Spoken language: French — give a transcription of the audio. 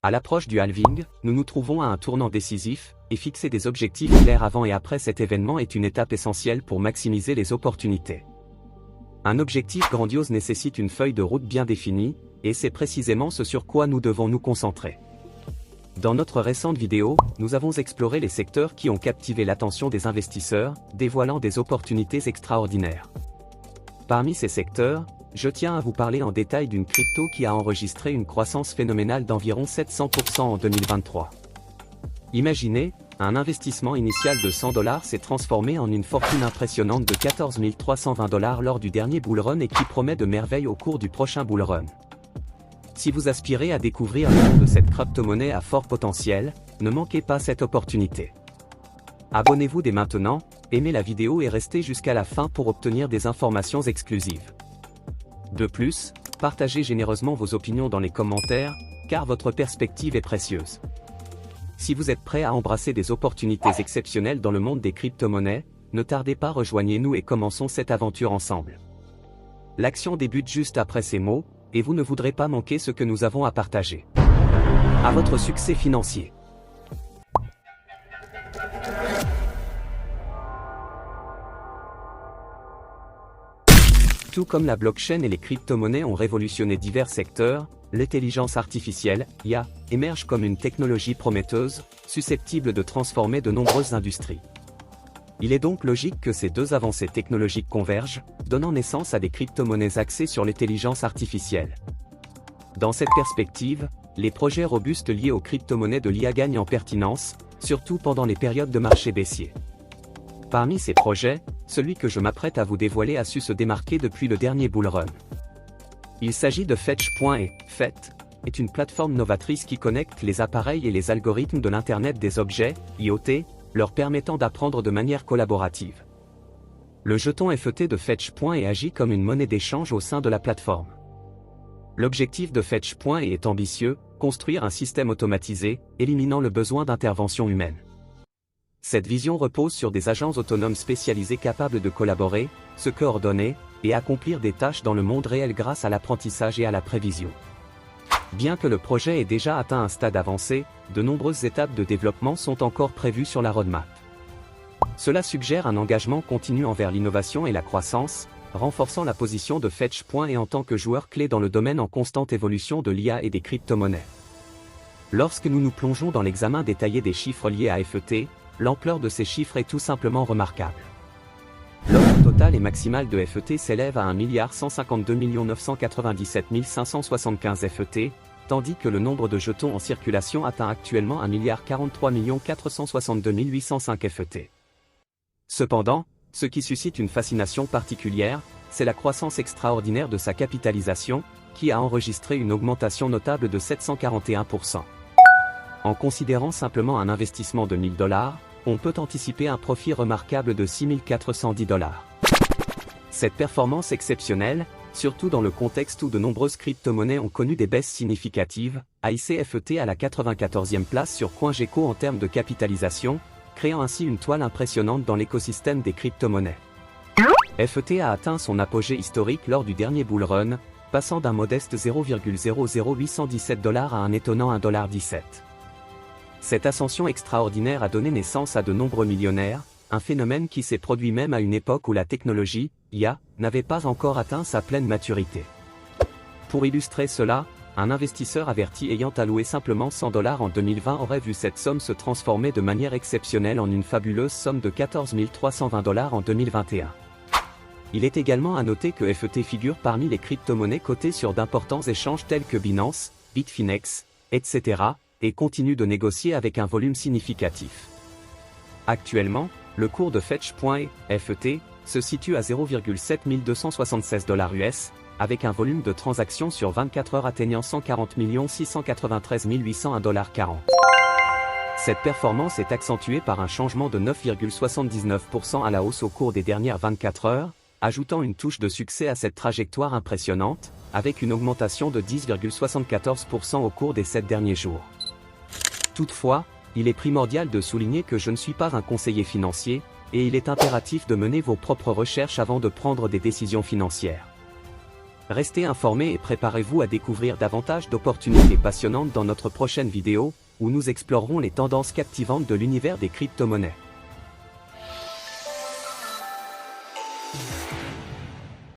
À l'approche du halving, nous nous trouvons à un tournant décisif, et fixer des objectifs clairs avant et après cet événement est une étape essentielle pour maximiser les opportunités. Un objectif grandiose nécessite une feuille de route bien définie, et c'est précisément ce sur quoi nous devons nous concentrer. Dans notre récente vidéo, nous avons exploré les secteurs qui ont captivé l'attention des investisseurs, dévoilant des opportunités extraordinaires. Parmi ces secteurs, je tiens à vous parler en détail d'une crypto qui a enregistré une croissance phénoménale d'environ 700% en 2023. Imaginez, un investissement initial de $100 s'est transformé en une fortune impressionnante de 14 320 $ lors du dernier bull run et qui promet de merveilles au cours du prochain bull run. Si vous aspirez à découvrir le monde de cette crypto-monnaie à fort potentiel, ne manquez pas cette opportunité. Abonnez-vous dès maintenant, aimez la vidéo et restez jusqu'à la fin pour obtenir des informations exclusives. De plus, partagez généreusement vos opinions dans les commentaires, car votre perspective est précieuse. Si vous êtes prêt à embrasser des opportunités exceptionnelles dans le monde des crypto-monnaies, ne tardez pas, rejoignez-nous et commençons cette aventure ensemble. L'action débute juste après ces mots, et vous ne voudrez pas manquer ce que nous avons à partager. À votre succès financier. Tout comme la blockchain et les crypto-monnaies ont révolutionné divers secteurs, l'intelligence artificielle, IA, émerge comme une technologie prometteuse, susceptible de transformer de nombreuses industries. Il est donc logique que ces deux avancées technologiques convergent, donnant naissance à des crypto-monnaies axées sur l'intelligence artificielle. Dans cette perspective, les projets robustes liés aux crypto-monnaies de l'IA gagnent en pertinence, surtout pendant les périodes de marché baissier. Parmi ces projets, celui que je m'apprête à vous dévoiler a su se démarquer depuis le dernier bull run. Il s'agit de Fetch.ai. Fetch est une plateforme novatrice qui connecte les appareils et les algorithmes de l'Internet des objets, IoT, leur permettant d'apprendre de manière collaborative. Le jeton FET de Fetch.ai agit comme une monnaie d'échange au sein de la plateforme. L'objectif de Fetch.ai est ambitieux, construire un système automatisé, éliminant le besoin d'intervention humaine. Cette vision repose sur des agents autonomes spécialisés capables de collaborer, se coordonner, et accomplir des tâches dans le monde réel grâce à l'apprentissage et à la prévision. Bien que le projet ait déjà atteint un stade avancé, de nombreuses étapes de développement sont encore prévues sur la roadmap. Cela suggère un engagement continu envers l'innovation et la croissance, renforçant la position de Fetch.ai en tant que joueur clé dans le domaine en constante évolution de l'IA et des crypto-monnaies. Lorsque nous nous plongeons dans l'examen détaillé des chiffres liés à FET, l'ampleur de ces chiffres est tout simplement remarquable. L'offre totale et maximale de FET s'élève à 1 152 997 575 FET, tandis que le nombre de jetons en circulation atteint actuellement 1 43 462 805 FET. Cependant, ce qui suscite une fascination particulière, c'est la croissance extraordinaire de sa capitalisation, qui a enregistré une augmentation notable de 741%. En considérant simplement un investissement de $1000, on peut anticiper un profit remarquable de 6 410 $. Cette performance exceptionnelle, surtout dans le contexte où de nombreuses crypto-monnaies ont connu des baisses significatives, a hissé FET à la 94e place sur CoinGecko en termes de capitalisation, créant ainsi une toile impressionnante dans l'écosystème des crypto-monnaies. FET a atteint son apogée historique lors du dernier bull run, passant d'un modeste 0,00817 $ à un étonnant $1,17. Cette ascension extraordinaire a donné naissance à de nombreux millionnaires, un phénomène qui s'est produit même à une époque où la technologie, IA, n'avait pas encore atteint sa pleine maturité. Pour illustrer cela, un investisseur averti ayant alloué simplement $100 en 2020 aurait vu cette somme se transformer de manière exceptionnelle en une fabuleuse somme de 14 320 $ en 2021. Il est également à noter que FET figure parmi les crypto-monnaies cotées sur d'importants échanges tels que Binance, Bitfinex, etc., et continue de négocier avec un volume significatif. Actuellement, le cours de Fetch.ai, FET, se situe à 0,7276 $ US, avec un volume de transactions sur 24 heures atteignant 140 693 801 $40. Cette performance est accentuée par un changement de 9,79% à la hausse au cours des dernières 24 heures, ajoutant une touche de succès à cette trajectoire impressionnante, avec une augmentation de 10,74% au cours des 7 derniers jours. Toutefois, il est primordial de souligner que je ne suis pas un conseiller financier, et il est impératif de mener vos propres recherches avant de prendre des décisions financières. Restez informés et préparez-vous à découvrir davantage d'opportunités passionnantes dans notre prochaine vidéo, où nous explorerons les tendances captivantes de l'univers des crypto-monnaies.